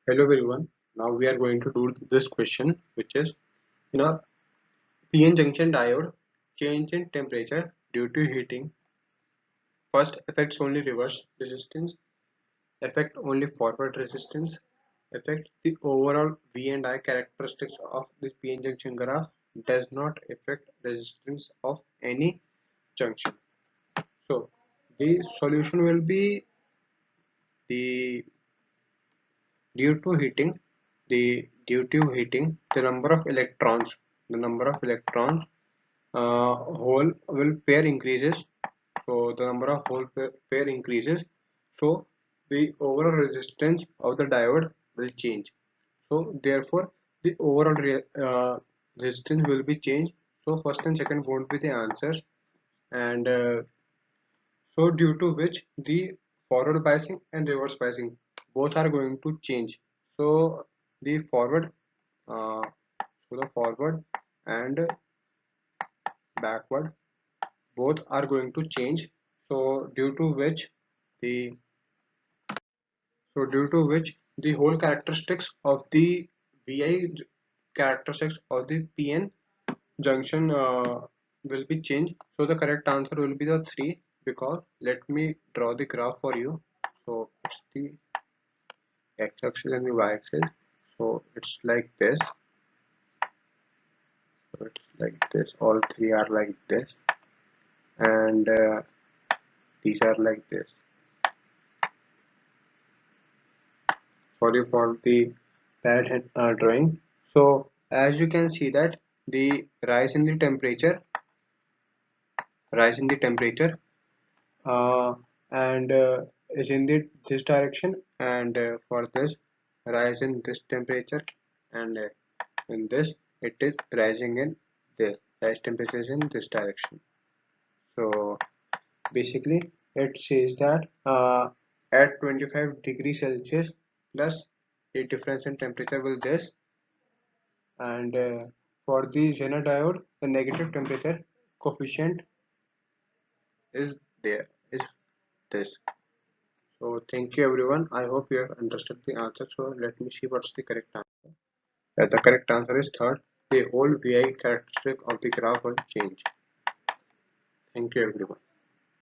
Hello everyone. Now we are going to do this question, which is in a PN junction diode, change in temperature due to heating. First affects only reverse resistance, affect only forward resistance, affect the overall V and I characteristics of this PN junction graph, does not affect resistance of any junction. So the solution will be the due to heating the number of electrons hole will pair increases, so the number of hole pair increases, so the overall resistance of the diode will change, so therefore the overall resistance will be changed. So first and second won't be the answers, and so due to which the forward biasing and reverse biasing both are going to change. So the forward uh, the forward and backward both are going to change. So due to which the the whole characteristics of the VI characteristics of the PN junction will be changed. So the correct answer will be the 3, because let me draw the graph for you. So it's the x-axis and the y-axis. So it's like this. So it's like this. All three are like this, and these are like this. Sorry for the bad drawing. So as you can see that the rise in the temperature uh, and is in this direction, and for this rise in this temperature, and in this it is rising in this rise temperature is in this direction. So basically it says that at 25 degrees Celsius plus the difference in temperature will this, and for the Zener diode the negative temperature coefficient is is this. So thank you everyone. I hope you have understood the answer. So let me see what's the correct answer. The correct answer is third. The whole VI characteristic of the graph will change. Thank you everyone.